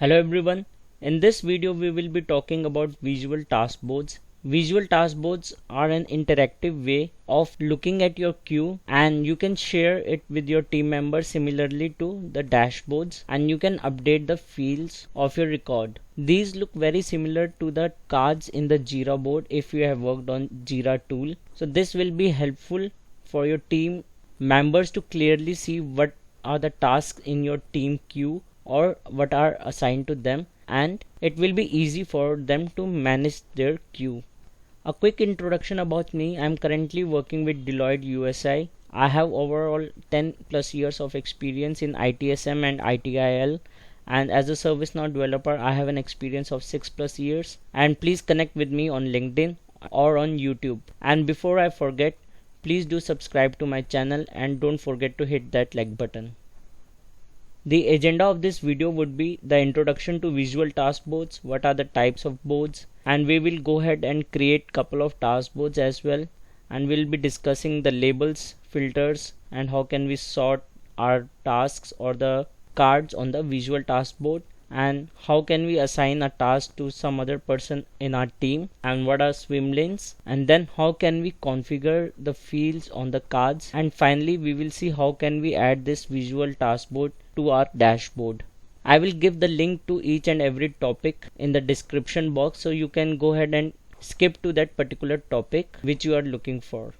Hello everyone. In this video we will be talking about visual task boards. Visual task boards are an interactive way of looking at your queue, and you can share it with your team members similarly to the dashboards, and you can update the fields of your record. These look very similar to the cards in the Jira board if you have worked on Jira tool. So this will be helpful for your team members to clearly see what are the tasks in your team queue or what are assigned to them, and it will be easy for them to manage their queue. A quick introduction about me. I am currently working with Deloitte USA. I have overall 10 plus years of experience in ITSM and ITIL, and as a ServiceNow developer I have an experience of 6 plus years. And please connect with me on LinkedIn or on YouTube. And before I forget, please do subscribe to my channel and don't forget to hit that like button. The agenda of this video would be the introduction to visual task boards, what are the types of boards, and we will go ahead and create couple of task boards as well, and we'll be discussing the labels, filters, and how can we sort our tasks or the cards on the visual task board, and how can we assign a task to some other person in our team, and what are Swimlanes, and then how can we configure the fields on the cards, and finally we will see how can we add this visual task board to our dashboard. I will give the link to each and every topic in the description box, so you can go ahead and skip to that particular topic which you are looking for.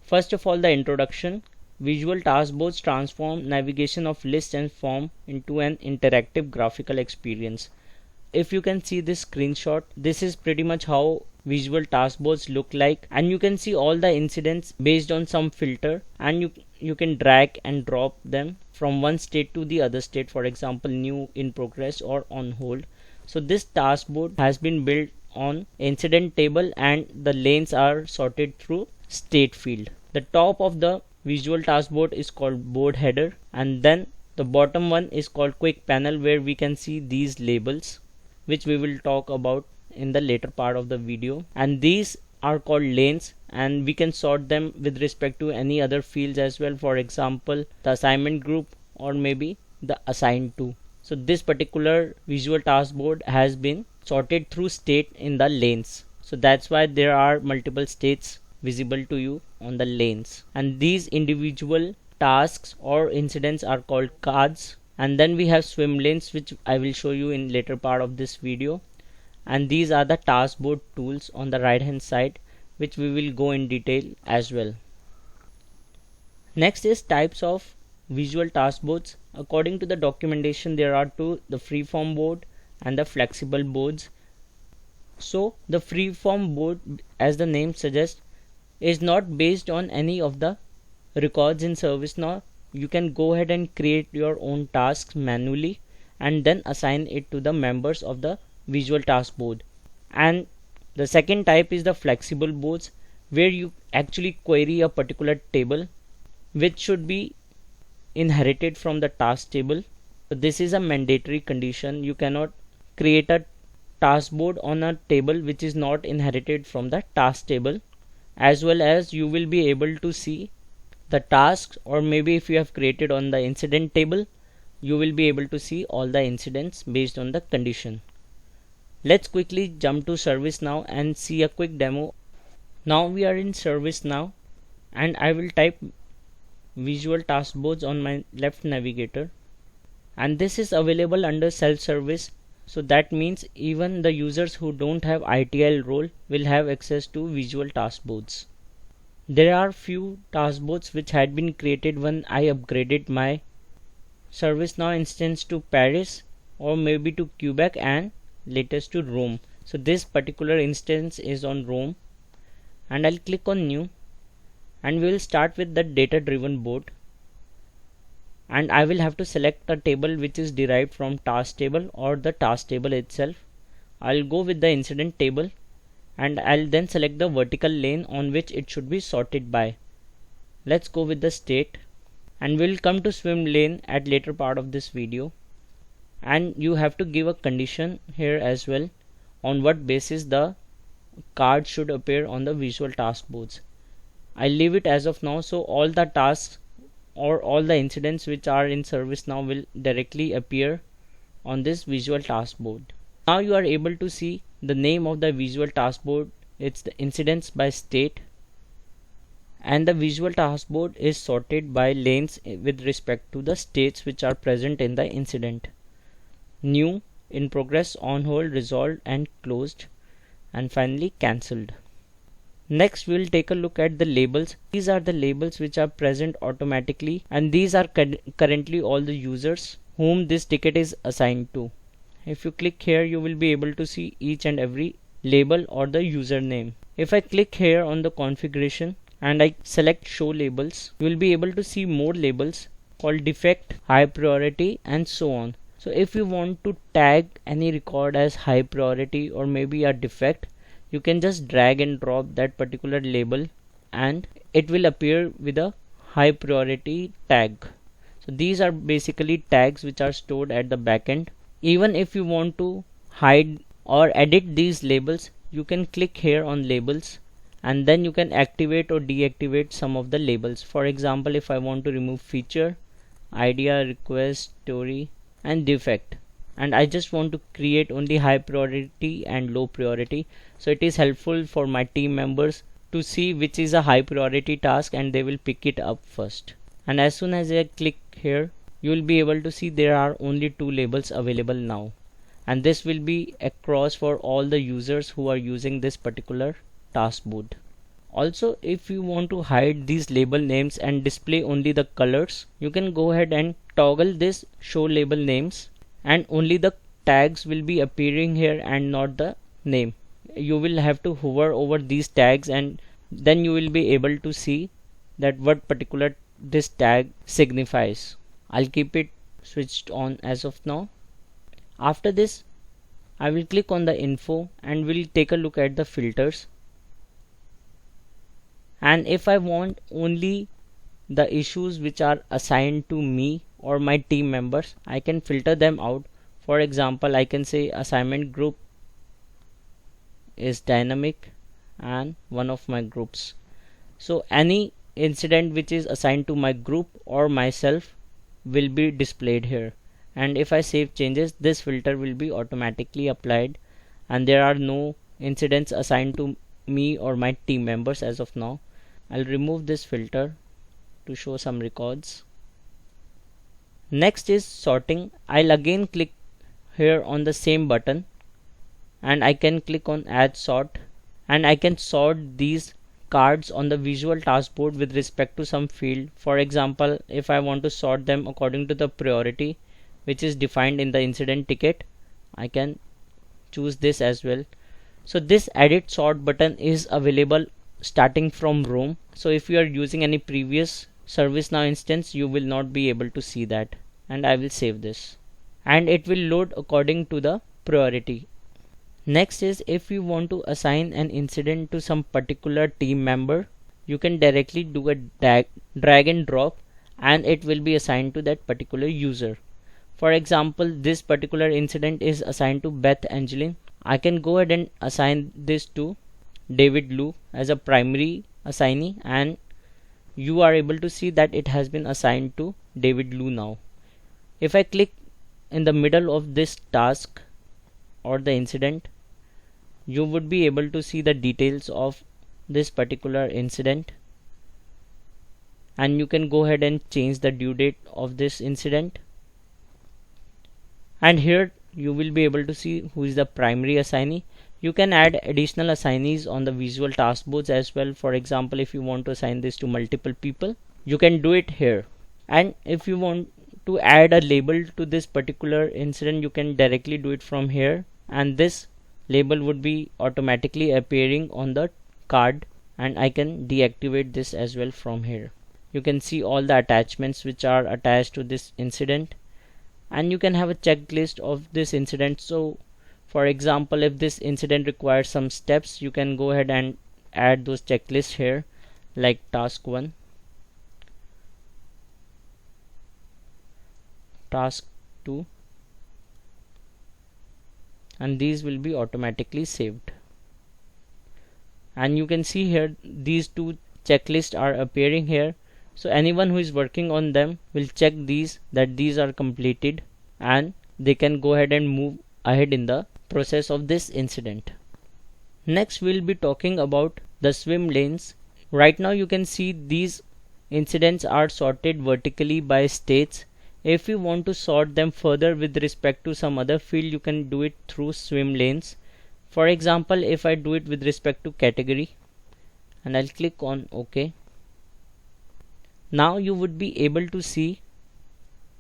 First of all, the introduction. Visual task boards transform navigation of lists and form into an interactive graphical experience. If you can see this screenshot, this is pretty much how visual task boards look like, and you can see all the incidents based on some filter, and you can drag and drop them from one state to the other state, for example new, in progress, or on hold. So this task board has been built on incident table, and the lanes are sorted through state field. The top of the visual task board is called board header, and then the bottom one is called quick panel, where we can see these labels which we will talk about in the later part of the video, and these are called lanes, and we can sort them with respect to any other fields as well, for example the assignment group or maybe the assigned to. So this particular visual task board has been sorted through state in the lanes, so that's why there are multiple states visible to you on the lanes, and these individual tasks or incidents are called cards. And then we have swim lanes, which I will show you in later part of this video, and these are the task board tools on the right hand side, which we will go in detail as well. Next is types of visual task boards. According to the documentation, there are two: the freeform board and the flexible boards. So the freeform board, as the name suggests, is not based on any of the records in ServiceNow. You can go ahead and create your own tasks manually and then assign it to the members of the visual task board. And the second type is the flexible boards, where you actually query a particular table which should be inherited from the task table. So this is a mandatory condition. You cannot create a task board on a table which is not inherited from the task table, as well as you will be able to see the tasks, or maybe if you have created on the incident table, you will be able to see all the incidents based on the condition. Let's quickly jump to ServiceNow and see a quick demo. Now we are in ServiceNow, and I will type visual task boards on my left navigator, and this is available under self-service. So that means even the users who don't have ITIL role will have access to visual task boards. There are few task boards which had been created when I upgraded my ServiceNow instance to Paris, or maybe to Quebec, and latest to Rome. So this particular instance is on Rome, and I'll click on new, and we will start with the data driven board, and I will have to select a table which is derived from task table or the task table itself. I'll go with the incident table, and I'll then select the vertical lane on which it should be sorted by. Let's go with the state, and we'll come to swim lane at later part of this video, and you have to give a condition here as well on what basis the card should appear on the visual task boards. I'll leave it as of now, so all the tasks or all the incidents which are in ServiceNow will directly appear on this visual task board. Now you are able to see the name of the visual task board. It's the incidents by state, and the visual task board is sorted by lanes with respect to the states which are present in the incident: new, in progress, on hold, resolved and closed, and finally cancelled. Next we will take a look at the labels. These are the labels which are present automatically, and these are currently all the users whom this ticket is assigned to. If you click here, you will be able to see each and every label or the username. If I click here on the configuration and I select show labels, you will be able to see more labels called defect, high priority and so on. So if you want to tag any record as high priority or maybe a defect, you can just drag and drop that particular label and it will appear with a high priority tag. So these are basically tags which are stored at the backend. Even if you want to hide or edit these labels, you can click here on labels and then you can activate or deactivate some of the labels. For example, if I want to remove feature, idea, request, story and defect, and I just want to create only high priority and low priority, so it is helpful for my team members to see which is a high priority task and they will pick it up first. And as soon as I click here, you will be able to see there are only 2 labels available now, and this will be across for all the users who are using this particular task board. Also, if you want to hide these label names and display only the colors, you can go ahead and toggle this show label names, and only the tags will be appearing here and not the name. You will have to hover over these tags and then you will be able to see that what particular this tag signifies. I'll keep it switched on as of now. After this, I will click on the info and we'll take a look at the filters. And if I want only the issues which are assigned to me or my team members, I can filter them out. For example, I can say assignment group is dynamic and one of my groups. So any incident which is assigned to my group or myself will be displayed here. And if I save changes, this filter will be automatically applied and there are no incidents assigned to me or my team members as of now. I'll remove this filter to show some records. Next is sorting. I'll again click here on the same button and I can click on add sort, and I can sort these cards on the visual task board with respect to some field. For example, if I want to sort them according to the priority which is defined in the incident ticket, I can choose this as well. So this edit sort button is available starting from Rome. So if you are using any previous ServiceNow instance, you will not be able to see that. And I will save this and it will load according to the priority. Next is, if you want to assign an incident to some particular team member, you can directly do a drag and drop and it will be assigned to that particular user. For example, this particular incident is assigned to Beth Angeline. I can go ahead and assign this to David Lou as a primary assignee, and you are able to see that it has been assigned to David Lou now. If I click in the middle of this task or the incident, you would be able to see the details of this particular incident, and you can go ahead and change the due date of this incident. And here you will be able to see who is the primary assignee. You can add additional assignees on the visual task boards as well. For example, if you want to assign this to multiple people, you can do it here. And if you want to add a label to this particular incident, you can directly do it from here, and this label would be automatically appearing on the card, and I can deactivate this as well from here. You can see all the attachments which are attached to this incident, and you can have a checklist of this incident. So for example, if this incident requires some steps, you can go ahead and add those checklists here, like task 1, task 2, and these will be automatically saved. And you can see here these 2 checklists are appearing here, so anyone who is working on them will check these, that these are completed, and they can go ahead and move ahead in the process of this incident. Next we'll be talking about the swim lanes. Right now you can see these incidents are sorted vertically by states. If you want to sort them further with respect to some other field, you can do it through swim lanes. For example, if I do it with respect to category, and I'll click on OK. Now you would be able to see,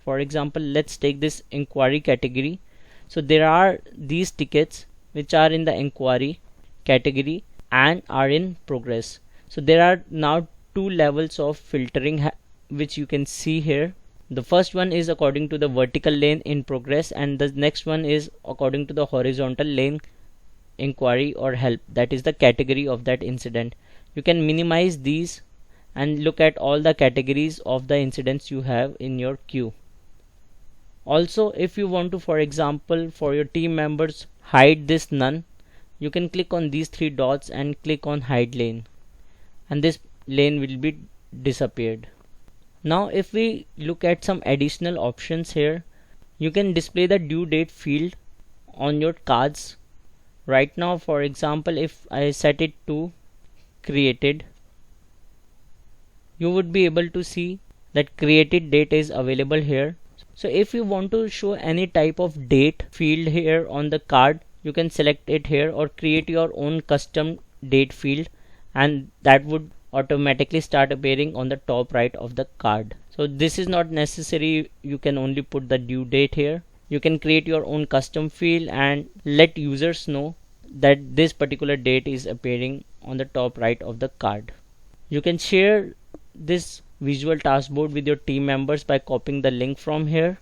for example, let's take this inquiry category. So there are these tickets which are in the inquiry category and are in progress. So there are now two levels of filtering which you can see here. The first one is according to the vertical lane in progress, and the next one is according to the horizontal lane inquiry or help, that is the category of that incident. You can minimize these and look at all the categories of the incidents you have in your queue. Also, if you want to, for example, for your team members hide this none, you can click on these three dots and click on hide lane, and this lane will be disappeared. Now if we look at some additional options here, you can display the due date field on your cards. Right now, for example, if I set it to created, you would be able to see that created date is available here. So if you want to show any type of date field here on the card, you can select it here or create your own custom date field, and that would automatically start appearing on the top right of the card. So this is not necessary, you can only put the due date here. You can create your own custom field and let users know that this particular date is appearing on the top right of the card. You can share this visual taskboard with your team members by copying the link from here,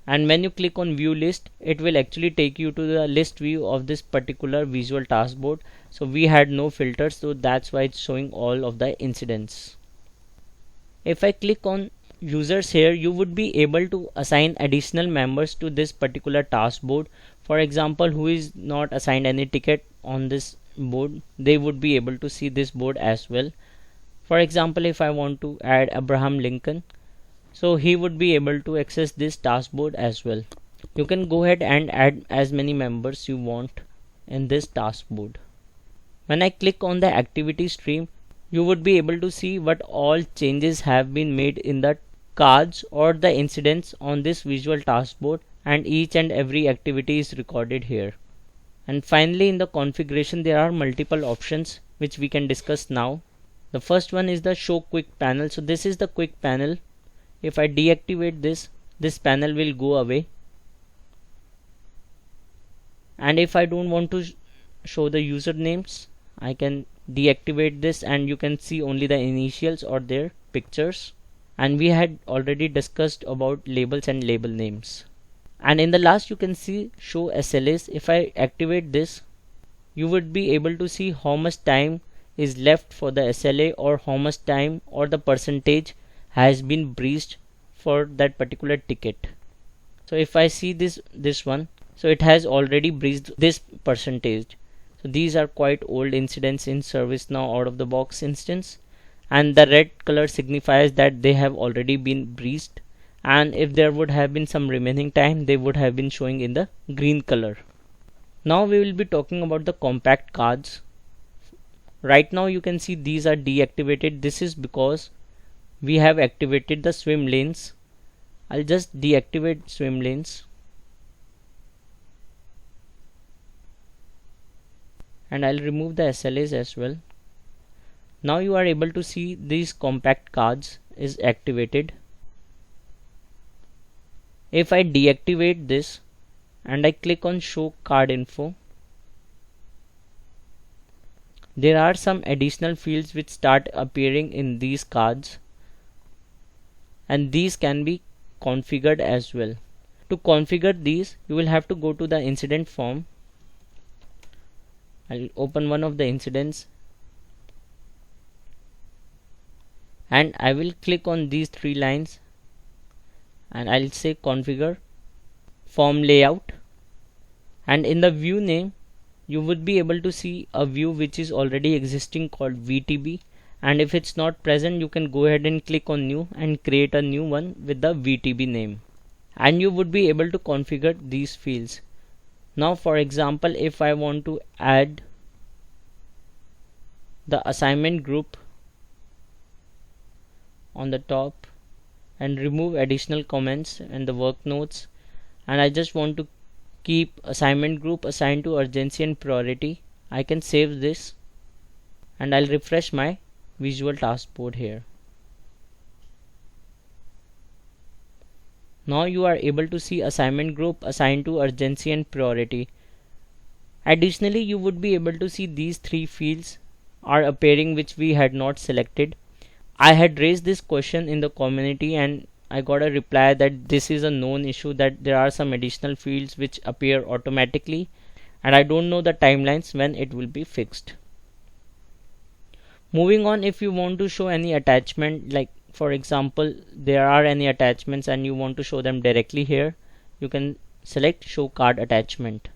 and when you click on view list, it will actually take you to the list view of this particular visual taskboard. So we had no filters, so that's why it's showing all of the incidents. If I click on users here, you would be able to assign additional members to this particular taskboard. For example, who is not assigned any ticket on this board, they would be able to see this board as well. For example, if I want to add Abraham Lincoln, so he would be able to access this taskboard as well. You can go ahead and add as many members you want in this taskboard. When I click on the activity stream, you would be able to see what all changes have been made in the cards or the incidents on this visual taskboard, and each and every activity is recorded here. And finally, in the configuration, there are multiple options which we can discuss now. The first one is the show quick panel. So this is the quick panel. If I deactivate this panel will go away, and if I don't want to show the usernames, I can deactivate this and you can see only the initials or their pictures. And we had already discussed about labels and label names. And in the last, you can see show SLAs. If I activate this, you would be able to see how much time is left for the SLA, or how much time or the percentage has been breached for that particular ticket. So if I see this one, so it has already breached this percentage. So these are quite old incidents in ServiceNow out of the box instance, and the red color signifies that they have already been breached, and if there would have been some remaining time, they would have been showing in the green color. Now we will be talking about the compact cards. Right now you can see these are deactivated. This is because we have activated the swim lanes. I'll just deactivate swim lanes, and I'll remove the SLAs as well. Now you are able to see these compact cards is activated. If I deactivate this and I click on show card info, there are some additional fields which start appearing in these cards, and these can be configured as well. To configure these, you will have to go to the incident form. I'll open one of the incidents and I will click on these three lines and I'll say configure form layout, and in the view name you would be able to see a view which is already existing called VTB, and if it's not present, you can go ahead and click on new and create a new one with the VTB name. and you would be able to configure these fields. Now for example, if I want to add the assignment group on the top and remove additional comments and the work notes, and I just want to keep assignment group assigned to urgency and priority, I can save this and I'll refresh my visual task board here. Now you are able to see assignment group assigned to urgency and priority. Additionally, you would be able to see these three fields are appearing which we had not selected. I had raised this question in the community and I got a reply that this is a known issue, that there are some additional fields which appear automatically and I don't know the timelines when it will be fixed. Moving on, if you want to show any attachment, like for example there are any attachments and you want to show them directly here, you can select show card attachment.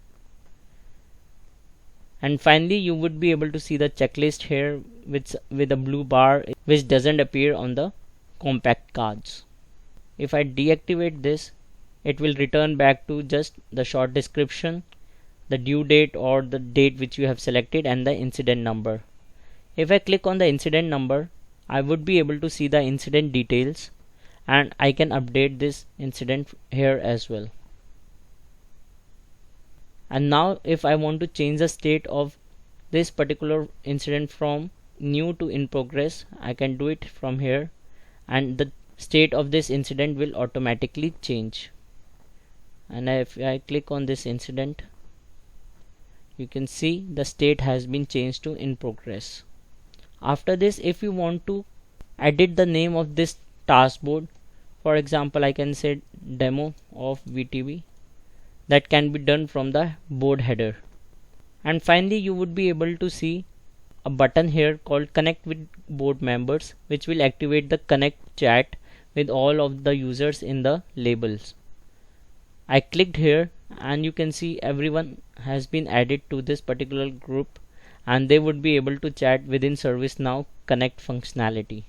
And finally you would be able to see the checklist here with a blue bar which doesn't appear on the compact cards. If I deactivate this, it will return back to just the short description, the due date or the date which you have selected, and the incident number. If I click on the incident number, I would be able to see the incident details and I can update this incident here as well. And now if I want to change the state of this particular incident from new to in progress, I can do it from here and the state of this incident will automatically change. And if I click on this incident, you can see the state has been changed to in progress. After this, if you want to edit the name of this task board, for example I can say demo of VTB, that can be done from the board header. And finally you would be able to see a button here called connect with board members, which will activate the connect chat with all of the users in the labels. I clicked here and you can see everyone has been added to this particular group and they would be able to chat within ServiceNow Connect functionality.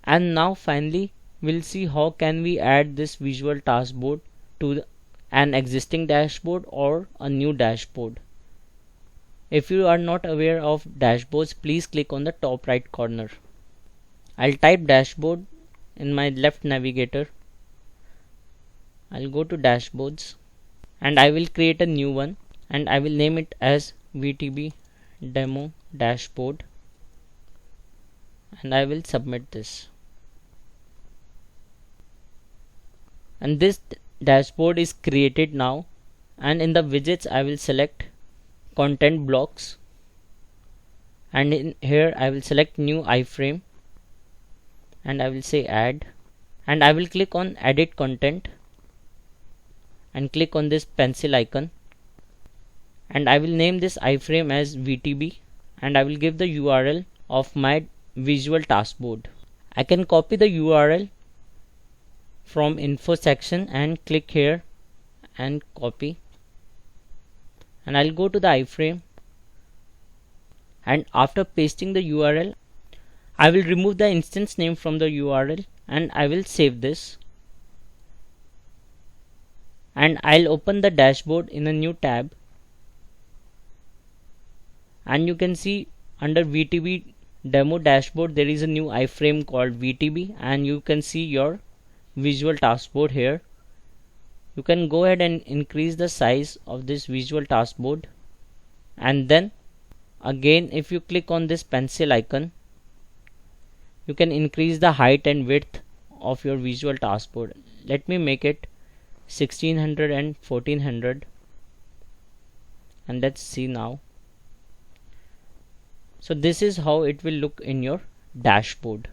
And now finally we'll see how can we add this visual task board to an existing dashboard or a new dashboard. If you are not aware of dashboards, please click on the top right corner. I'll type dashboard in my left navigator. I'll go to dashboards and I will create a new one and I will name it as VTB demo dashboard and I will submit this. And this dashboard is created now, and in the widgets I will select content blocks and in here I will select new iframe and I will say add, and I will click on edit content and click on this pencil icon and I will name this iframe as VTB and I will give the URL of my visual task board. I can copy the URL from info section and click here and copy, and I'll go to the iframe and after pasting the URL I will remove the instance name from the URL and I will save this, and I'll open the dashboard in a new tab and you can see under VTB demo dashboard there is a new iframe called VTB and you can see your visual task board here. You can go ahead and increase the size of this visual task board, and then again if you click on this pencil icon you can increase the height and width of your visual task board. Let me make it 1600 and 1400 and let's see now. So this is how it will look in your dashboard.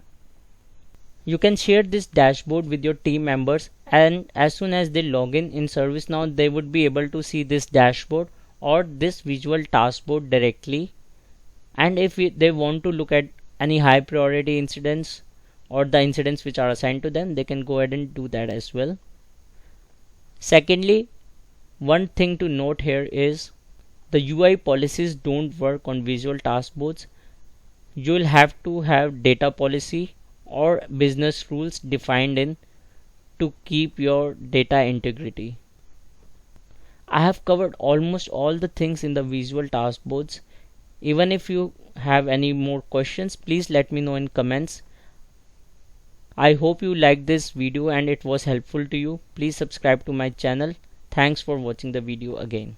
You can share this dashboard with your team members and as soon as they log in ServiceNow they would be able to see this dashboard or this visual task board directly, and if they want to look at any high priority incidents or the incidents which are assigned to them, they can go ahead and do that as well. Secondly, one thing to note here is the UI policies don't work on visual task boards. You will have to have data policy or business rules defined in to keep your data integrity. I have covered almost all the things in the visual task boards. Even if you have any more questions, please let me know in comments. I hope you liked this video and it was helpful to you. Please subscribe to my channel. Thanks for watching the video again.